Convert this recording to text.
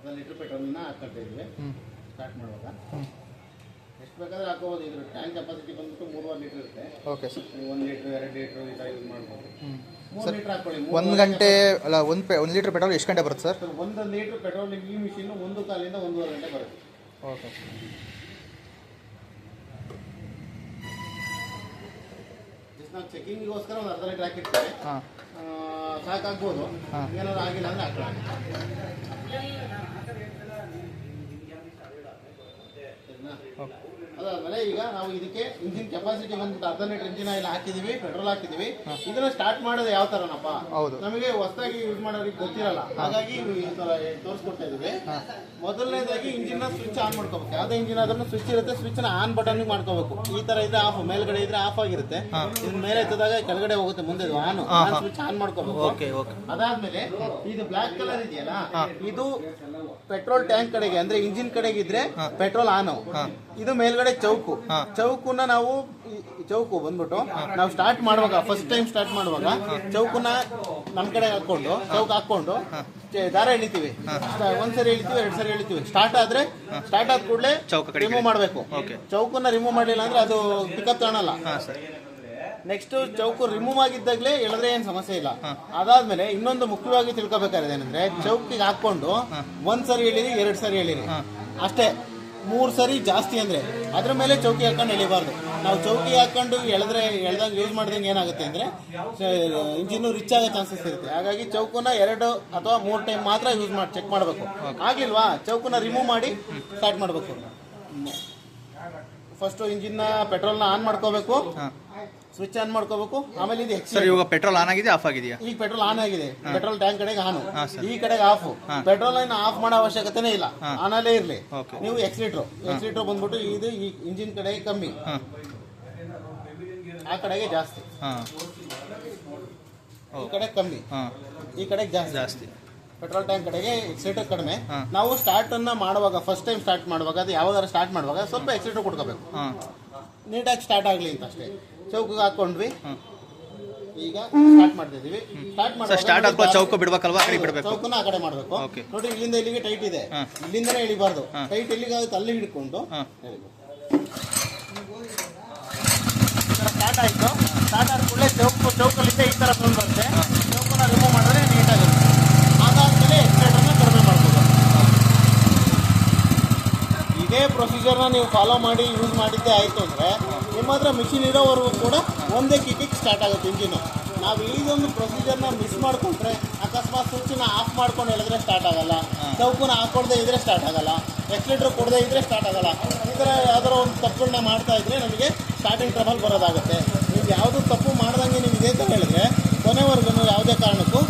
ಅರ್ಧ ಲೀಟ್ರ್ ಪೆಟ್ರೋಲ್ನ ಹಾಕ್ಕೊಳ್ತಾ ಇದ್ವಿ ಸ್ಟಾರ್ಟ್ ಮಾಡುವಾಗ. ಎಷ್ಟು ಬೇಕಾದ್ರೆ ಹಾಕೋಬೋದು. ಇದ್ರ ಟ್ಯಾಂಕ್ ಕೆಪಾಸಿಟಿ ಬಂದ್ಬಿಟ್ಟು 3.5 ಲೀಟ್ರ್ ಇರುತ್ತೆ. Okay sir. 1 ಲೀಟ್ರ್ 2 ಲೀಟ್ರ್ ಈ ಥರ ಯೂಸ್ ಮಾಡ್ಬೋದು. 3 ಲೀಟ್ರ್ ಹಾಕೊಳ್ಳಿ. 1 ಗಂಟೆ ಅಲ್ಲ 1 ಲೀಟ್ರ್ ಪೆಟ್ರೋಲ್ ಎಷ್ಟು ಗಂಟೆ ಬರುತ್ತೆ ಸರ್? 1 ಲೀಟ್ರ್ ಪೆಟ್ರೋಲ್ ಈ ಮಿಷಿನ್ 1 ಕಾಲಿಂದ 1.5 ಗಂಟೆ ಬರುತ್ತೆ. ಓಕೆ. ನಾವು ಚೆಕಿಂಗಿಗೋಸ್ಕರ ಒಂದು ಅರ್ಧ ಲೀಟ್ರ್ ಹಾಕಿರ್ತೀವಿ. ಸಾಕಾಗ್ಬೋದು. ಏನಾದ್ರು ಆಗಿಲ್ಲ ಅಂದರೆ ಹಾಕೊಳ್ಳಿ. ಅದಾದ್ಮೇಲೆ ಈಗ ನಾವು ಇದಕ್ಕೆ ಇಂಜಿನ್ ಕೆಪಾಸಿಟಿ ಬಂದ್ಬಿಟ್ಟು ಅರ್ಧ ಲೀಟರ್ ಇಂಜಿನ್ ಆಯಿಲ್ ಹಾಕಿದೀವಿ, ಪೆಟ್ರೋಲ್ ಹಾಕಿದೀವಿ. ಇದನ್ನ ಸ್ಟಾರ್ಟ್ ಮಾಡೋದು ಯಾವ ತರನಪ್ಪ, ನಮಗೆ ಹೊಸದಾಗಿ ಯೂಸ್ ಮಾಡೋರಿಗೆ ಗೊತ್ತಿರಲ್ಲ. ಹಾಗಾಗಿ ಈ ತರ ತೋರಿಸ್ಕೊಡ್ತಾ ಇದೀವಿ. ಮೊದಲನೇದಾಗಿ ಇಂಜಿನ್ ನ ಸ್ವಿಚ್ ಆನ್ ಮಾಡ್ಕೋಬೇಕು. ಯಾವ್ದೇ ಇಂಜಿನ್ ಆದ್ರೂ ಸ್ವಿಚ್ ಇರುತ್ತೆ, ಸ್ವಿಚ್ ನ ಆನ್ ಬಟನ್ ಮಾಡ್ಕೋಬೇಕು. ಈ ತರ ಇದ್ರೆ ಆಫ್, ಮೇಲ್ಗಡೆ ಇದ್ರೆ ಆಫ್ ಆಗಿರುತ್ತೆ. ಇದ್ರ ಮೇಲೆ ಎತ್ತದಾಗ ಕೆಳಗಡೆ ಹೋಗುತ್ತೆ, ಮುಂದೆ ಆನ್ ಸ್ವಿಚ್ ಆನ್ ಮಾಡ್ಕೋಬೇಕು. ಅದಾದ್ಮೇಲೆ ಇದು ಬ್ಲಾಕ್ ಕಲರ್ ಇದೆಯಲ್ಲ, ಇದು ಪೆಟ್ರೋಲ್ ಟ್ಯಾಂಕ್ ಕಡೆಗೆ ಅಂದ್ರೆ ಇಂಜಿನ್ ಕಡೆಗೆ ಇದ್ರೆ ಪೆಟ್ರೋಲ್ ಆನ್. ಇದು ಮೇಲ್ಗಡೆ ಚೌಕುನ ನಾವು ಚೌಕು ಬಂದ್ಬಿಟ್ಟು ನಾವು ಸ್ಟಾರ್ಟ್ ಮಾಡುವಾಗ, ಫಸ್ಟ್ ಟೈಮ್ ಸ್ಟಾರ್ಟ್ ಮಾಡುವಾಗ ಚೌಕುನ ನಮ್ ಕಡೆ ಹಾಕೊಂಡು ಚೌಕ್ ಹಾಕೊಂಡು ದಾರ ಎಳಿತೀವಿ. ಒಂದ್ಸರಿ ಎಳಿತೀವಿ, 2 ಸರಿ ಎಳಿತೀವಿ. ಸ್ಟಾರ್ಟ್ ಆದ ಕೂಡಲೇ ರಿಮೂವ್ ಮಾಡಬೇಕು. ಚೌಕನ್ನ ರಿಮೂವ್ ಮಾಡಲಿಲ್ಲ ಅಂದ್ರೆ ಅದು ಪಿಕಪ್ ಕಾಣಲ್ಲ. ನೆಕ್ಸ್ಟ್ ಚೌಕು ರಿಮೂವ್ ಆಗಿದ್ದಾಗಲೇ ಎಳೆದ್ರೆ ಏನ್ ಸಮಸ್ಯೆ ಇಲ್ಲ. ಅದಾದ್ಮೇಲೆ ಇನ್ನೊಂದು ಮುಖ್ಯವಾಗಿ ತಿಳ್ಕೊಬೇಕಾಗಿದೆ ಏನಂದ್ರೆ, ಚೌಕಿಗೆ ಹಾಕೊಂಡು 1 ಸರಿ ಎಳಿರಿ, 2 ಸರಿ ಎಳಿರಿ ಅಷ್ಟೇ. 3 ಸರಿ ಜಾಸ್ತಿ ಅಂದ್ರೆ ಅದ್ರ ಮೇಲೆ ಚೌಕಿ ಹಾಕೊಂಡು ಎಳಿಬಾರ್ದು. ನಾವು ಚೌಕಿ ಹಾಕೊಂಡು ಎಳ್ದಾಗ ಯೂಸ್ ಮಾಡಿದಂಗೆ ಏನಾಗುತ್ತೆ ಅಂದ್ರೆ ಇಂಜಿನ್ ರಿಚ್ ಆಗೋ ಚಾನ್ಸಸ್ ಇರುತ್ತೆ. ಹಾಗಾಗಿ ಚೌಕನ 2 ಅಥವಾ 3 ಟೈಮ್ ಮಾತ್ರ ಯೂಸ್ ಮಾಡಿ ಚೆಕ್ ಮಾಡಬೇಕು. ಆಗಿಲ್ವಾ ಚೌಕನ ರಿಮೂವ್ ಮಾಡಿ ಸ್ಟಾರ್ಟ್ ಮಾಡಬೇಕು. ಫಸ್ಟ್ ಇಂಜಿನ್ ಪೆಟ್ರೋಲ್ನ ಆನ್ ಮಾಡ್ಕೋಬೇಕು, ಸ್ವಿಚ್ ಆನ್ ಮಾಡ್ಕೋಬೇಕು. ಆಮೇಲೆ ಇದು ಸರ್ ಇವಾಗ ಪೆಟ್ರೋಲ್ ಆನ್ ಆಗಿದೆ, ಆಫ್ ಆಗಿದೆಯಾ? ಈಗ ಪೆಟ್ರೋಲ್ ಆನ್ ಆಗಿದೆ. ಪೆಟ್ರೋಲ್ ಟ್ಯಾಂಕ್ ಕಡೆಗೆ ಆನ್, ಈ ಕಡೆಗೆ ಆಫ್. ಪೆಟ್ರೋಲ್ ಅನ್ನು ಆಫ್ ಮಾಡೋ ಅವಶ್ಯಕತೆನೇ ಇಲ್ಲ, ಆನ್ ಅಲ್ಲೇ ಇರ್ಲಿ. ನೀವು ಎಕ್ಸಿಲೀಟರ್ ಬಂದ್ಬಿಟ್ಟು ಇದು ಈ ಇಂಜಿನ್ ಕಡೆಗೆ ಕಮ್ಮಿ, ಆ ಕಡೆಗೆ ಜಾಸ್ತಿ. ಈ ಕಡೆ ಕಮ್ಮಿ, ಈ ಕಡೆಗೆ ಜಾಸ್ತಿ. ಪೆಟ್ರೋಲ್ ಟ್ಯಾಂಕ್ ಕಡೆಗೆ ಎಕ್ಸಿಲೀಟರ್ ಕಡಿಮೆ. ನಾವು ಸ್ಟಾರ್ಟ್ ಅನ್ನ ಮಾಡುವಾಗ, ಫಸ್ಟ್ ಟೈಮ್ ಸ್ಟಾರ್ಟ್ ಮಾಡುವಾಗ, ಅದು ಯಾವ್ದಾದ್ರು ಸ್ಟಾರ್ಟ್ ಮಾಡುವಾಗ ಸ್ವಲ್ಪ ಎಕ್ಸಿಲೀಟರ್ ಕೊಡ್ಕೋಬೇಕು, ನೀಟಾಗಿ ಸ್ಟಾರ್ಟ್ ಆಗ್ಲಿ ಅಂತ ಅಷ್ಟೇ. ಚೌಕಿಗೆ ಹಾಕೊಂಡ್ವಿ, ಈಗ ಸ್ಟಾರ್ಟ್ ಮಾಡ್ತಿದೀವಿ. ಸ್ಟಾರ್ಟ್ ಆದ್ಮೇಲೆ ಚೌಕ ಬಿಡ್ಬೇಕಲ್ವಾ, ಆ ಕಡೆ ಬಿಡಬೇಕು. ಚೌಕನ ಆ ಕಡೆ ಮಾಡಬೇಕು. ನೋಡಿ ಇಲ್ಲಿಂದ ಇಲ್ಲಿಗೆ ಟೈಟ್ ಇದೆ, ಇಲ್ಲಿಂದನೇ ಎಳಿಬಾರ್ದು. ಟೈಟ್ ಎಲ್ಲಿಗೆ ಆಗುತ್ತೆ ಅಲ್ಲಿ ಹಿಡ್ಕೊಂಡು ಸ್ಟಾರ್ಟ್ ಆಯ್ತು. ಸ್ಟಾರ್ಟ್ ಆದ ಕೂಡಲೇ ಚೌಕಲ್ಲಿಂದ ಈ ತರ ಸೌಂಡ್ ಬರುತ್ತೆ. ಚೌಕನ ರಿಮೂವ್ ಮಾಡಿದ್ರೆ ನೀಟಾಗುತ್ತೆ. ಅದಾದ್ಮೇಲೆ ಎಕ್ಸಿಲೇಟರ್ನ ಕಡಿಮೆ ಮಾಡ್ಬೋದು. ಇದೇ ಪ್ರೊಸೀಜರ್ನ ನೀವು ಫಾಲೋ ಮಾಡಿ ಯೂಸ್ ಮಾಡಿದ್ದೇ ಆಯಿತು ಅಂದರೆ ನಿಮ್ಮ ಹತ್ರ ಮಿಷಿನ್ ಇರೋವರೆಗೂ ಕೂಡ ಒಂದೇ ಕಿಕ್ಕಿಗೆ ಸ್ಟಾರ್ಟ್ ಆಗುತ್ತೆ ಇಂಜಿನು. ನಾವು ಇದೊಂದು ಪ್ರೊಸೀಜರ್ನ ಮಿಸ್ ಮಾಡ್ಕೊಂಡ್ರೆ, ಅಕಸ್ಮಾತ್ ಸ್ವಿಚ್ನ ಆಫ್ ಮಾಡ್ಕೊಂಡು ಹೇಳಿದ್ರೆ ಸ್ಟಾರ್ಟ್ ಆಗಲ್ಲ, ಚೌಕನ ಹಾಕೊಳ್ದೆ ಇದ್ರೆ ಸ್ಟಾರ್ಟ್ ಆಗಲ್ಲ, ಎಕ್ಸಿಲೇಟರ್ ಕೊಡದೆ ಇದ್ರೆ ಸ್ಟಾರ್ಟ್ ಆಗಲ್ಲ. ಈ ಥರ ಯಾವ್ದಾರ ಒಂದು ತಪ್ಪುಗಳನ್ನ ಮಾಡ್ತಾ ಇದ್ರೆ ನಮಗೆ ಸ್ಟಾರ್ಟಿಂಗ್ ಟ್ರಬಲ್ ಬರೋದಾಗುತ್ತೆ. ನೀವು ಯಾವುದು ತಪ್ಪು ಮಾಡ್ದಂಗೆ ನೀವು ಇದೇ ಥರ ಹೇಳಿದ್ರೆ ಕೊನೆವರೆಗೂ ಯಾವುದೇ ಕಾರಣಕ್ಕೂ